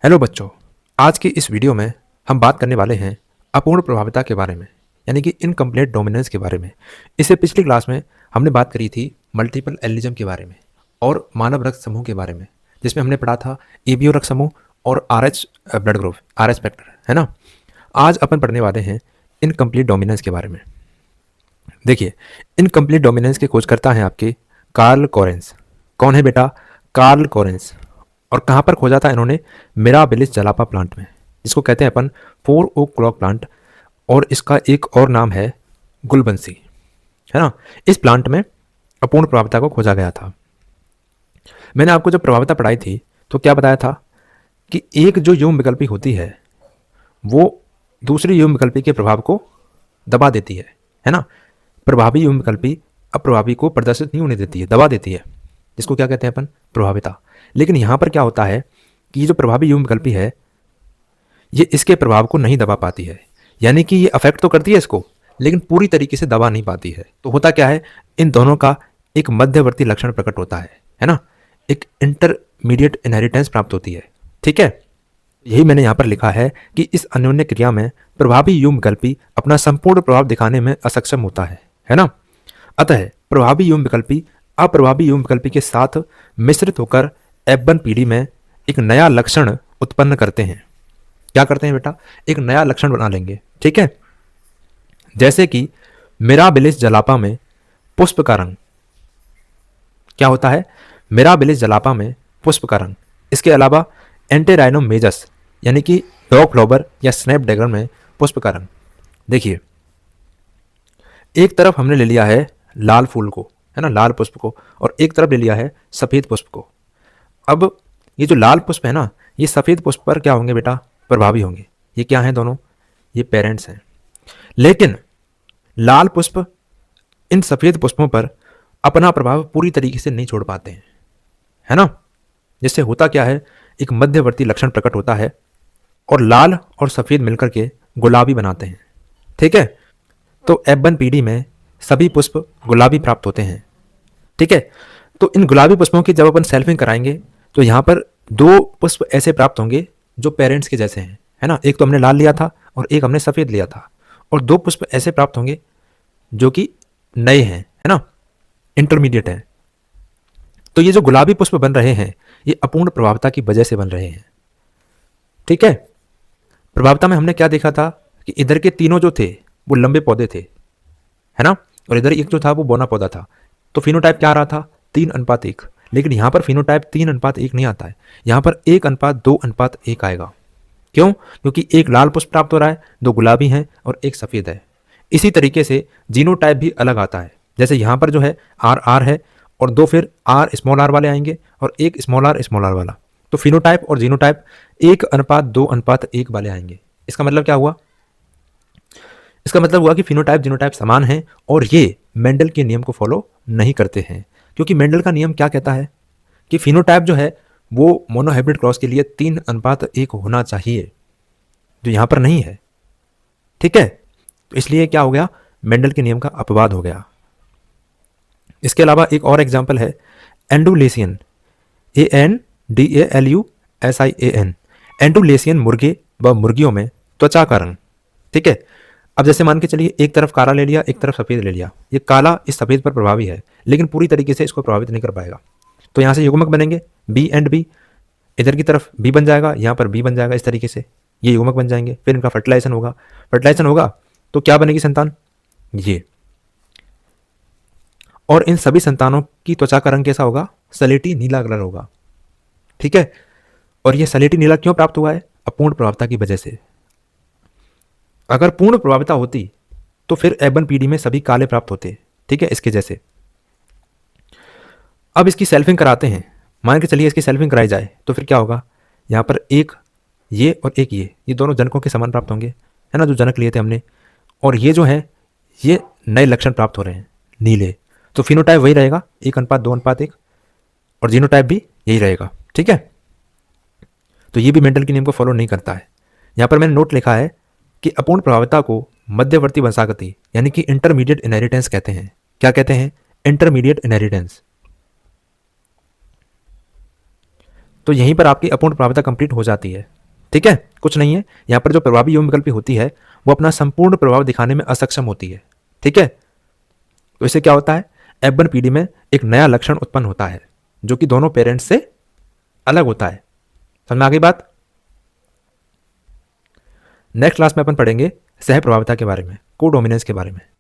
Hello बच्चों, आज की इस वीडियो में हम बात करने वाले हैं अपूर्ण प्रभाविता के बारे में, यानी कि इनकम्प्लीट डोमिनेंस के बारे में। इससे पिछली क्लास में हमने बात करी थी मल्टीपल एलिज्म के बारे में और मानव रक्त समूह के बारे में, जिसमें हमने पढ़ा था एबीओ रक्त समूह और RH blood group, RH factor, है ना। आज अपन पढ़ने वाले हैं इनकम्प्लीट डोमिनेंस के बारे में। देखिए, इनकम्प्लीट डोमिनेंस के खोजकर्ता हैं आपके कार्ल कोरेंस। कौन है बेटा? Carl Correns. और कहाँ पर खोजा था इन्होंने? मिराबिलिस जलापा प्लांट में, जिसको कहते हैं अपन 4 ओक क्लॉक प्लांट, और इसका एक और नाम है गुलबंसी, है ना। इस प्लांट में अपूर्ण प्रभाविता को खोजा गया था। मैंने आपको जब प्रभाविता पढ़ाई थी तो क्या बताया था कि एक जो युग्म विकल्पी होती है वो दूसरी युग्म विकल्पी के प्रभाव को दबा देती है ना। प्रभावी युग्म विकल्पी अप्रभावी को प्रदर्शित नहीं होने देती है, दबा देती है, जिसको क्या कहते हैं अपन? प्रभाविता। लेकिन यहाँ पर क्या होता है कि ये जो प्रभावी युग्म विकल्पी है ये इसके प्रभाव को नहीं दबा पाती है, यानी कि ये अफेक्ट तो करती है इसको, लेकिन पूरी तरीके से दबा नहीं पाती है। तो होता क्या है, इन दोनों का एक मध्यवर्ती लक्षण प्रकट होता है ना। एक इंटरमीडिएट इनहेरिटेंस प्राप्त होती है, ठीक है। यही मैंने यहाँ पर लिखा है कि इस अन्योन्य क्रिया में प्रभावी युग्म विकल्पी अपना संपूर्ण प्रभाव दिखाने में असक्षम होता है ना। अतः प्रभावी युग्म विकल्पी अप्रभावी युग्म विकल्पी के साथ मिश्रित होकर F1 पीढ़ी में एक नया लक्षण उत्पन्न करते हैं। क्या करते हैं बेटा? एक नया लक्षण बना लेंगे, ठीक है। जैसे कि मिराबिलिस जलापा में पुष्प का रंग क्या होता है? मिराबिलिस जलापा में पुष्प का रंग। इसके अलावा एंटेराइनोमेजस यानी कि डॉग फ्लावर या स्नैपड्रैगन में पुष्प का रंग। देखिए, एक तरफ हमने ले लिया है लाल फूल को, है ना, लाल पुष्प को, और एक तरफ ले लिया है सफेद पुष्प को। अब ये जो लाल पुष्प है ना, ये सफेद पुष्प पर क्या होंगे बेटा? प्रभावी होंगे। ये क्या हैं दोनों? ये पेरेंट्स हैं। लेकिन लाल पुष्प इन सफेद पुष्पों पर अपना प्रभाव पूरी तरीके से नहीं छोड़ पाते हैं, है ना। जिससे होता क्या है, एक मध्यवर्ती लक्षण प्रकट होता है और लाल और सफेद मिलकर के गुलाबी बनाते हैं, ठीक है। तो F1 पीढ़ी में सभी पुष्प गुलाबी प्राप्त होते हैं, ठीक है। तो इन गुलाबी पुष्पों की जब अपन सेल्फिंग कराएंगे तो यहाँ पर 2 पुष्प ऐसे प्राप्त होंगे जो पेरेंट्स के जैसे हैं, है ना। एक तो हमने लाल लिया था और एक हमने सफ़ेद लिया था, और 2 पुष्प ऐसे प्राप्त होंगे जो कि नए हैं, है ना, इंटरमीडिएट हैं। तो ये जो गुलाबी पुष्प बन रहे हैं ये अपूर्ण प्रभाविता की वजह से बन रहे हैं, ठीक है। प्रभाविता में हमने क्या देखा था कि इधर के तीनों जो थे वो लंबे पौधे थे, है ना, और इधर एक जो था वो बौना पौधा था। तो फिनोटाइप क्या आ रहा था? 3:1। लेकिन यहाँ पर फिनोटाइप 3:1 नहीं आता है, यहाँ पर 1:2:1 आएगा। क्यों? क्योंकि एक लाल पुष्प प्राप्त हो रहा है, 2 गुलाबी हैं और एक सफ़ेद है। इसी तरीके से जीनोटाइप भी अलग आता है। जैसे यहाँ पर जो है RR है और 2 फिर R स्मॉल r वाले आएंगे और एक स्मॉल r वाला। तो फिनोटाइप और जीनोटाइप 1:2:1 वाले आएंगे। इसका मतलब क्या हुआ? इसका मतलब हुआ कि फिनोटाइप जीनोटाइप समान हैं और ये मेंडल के नियम को फॉलो नहीं करते हैं। क्योंकि मेंडल का नियम क्या कहता है कि फिनोटाइप जो है वो मोनोहाइब्रिड क्रॉस के लिए 3:1 होना चाहिए, जो यहाँ पर नहीं है, ठीक है। तो इसलिए क्या हो गया? मेंडल के नियम का अपवाद हो गया। इसके अलावा एक और एग्जाम्पल है एंडुलेसियन, ANDALUSIAN। एंडुलेसियन मुर्गे व मुर्गियों में त्वचा का रंग, ठीक है। अब जैसे मान के चलिए एक तरफ काला ले लिया, एक तरफ सफ़ेद ले लिया। ये काला इस सफ़ेद पर प्रभावी है लेकिन पूरी तरीके से इसको प्रभावित नहीं कर पाएगा। तो यहाँ से युग्मक बनेंगे B एंड B, इधर की तरफ B बन जाएगा, यहाँ पर B बन जाएगा। इस तरीके से ये युग्मक बन जाएंगे। फिर इनका फर्टिलाइजेशन होगा, फर्टिलाइजेशन होगा तो क्या बनेगी संतान? ये। और इन सभी संतानों की त्वचा का रंग कैसा होगा? सलेटी नीला कलर होगा, ठीक है। और ये सलेटी नीला क्यों प्राप्त हुआ है? अपूर्ण प्रभाविता की वजह से। अगर पूर्ण प्रभाविता होती तो फिर F1 पीढ़ी में सभी काले प्राप्त होते, ठीक है, इसके जैसे। अब इसकी सेल्फिंग कराते हैं, मान के चलिए इसकी सेल्फिंग कराई जाए तो फिर क्या होगा? यहाँ पर एक ये और एक ये दोनों जनकों के समान प्राप्त होंगे, है ना, जो जनक लिए थे हमने। और ये जो है ये नए लक्षण प्राप्त हो रहे हैं नीले। तो फिनोटाइप वही रहेगा 1:2:1, और जीनोटाइप भी यही रहेगा, ठीक है। तो ये भी मेंडल के नियम को फॉलो नहीं करता है। यहाँ पर मैंने नोट लिखा है कि अपूर्ण प्रभाविता को मध्यवर्ती वंशागति यानी कि इंटरमीडिएट इनहेरिटेंस कहते हैं। क्या कहते हैं? Intermediate inheritance. तो यहीं पर आपकी अपूर्ण प्रभाविता कंप्लीट हो जाती है। ठीक है, कुछ नहीं है। यहाँ पर जो प्रभावी यौन विकल्पी होती है वो अपना संपूर्ण प्रभाव दिखाने में असक्षम होती है। ठीक है, तो इससे क्या होता है, F1 पीढ़ी में एक नया लक्षण उत्पन्न होता है जो कि दोनों पेरेंट्स से अलग होता है। समझ में आ गई बात। नेक्स्ट क्लास में अपन पढ़ेंगे सह प्रभाविता के बारे में, को डोमिनेंस के बारे में।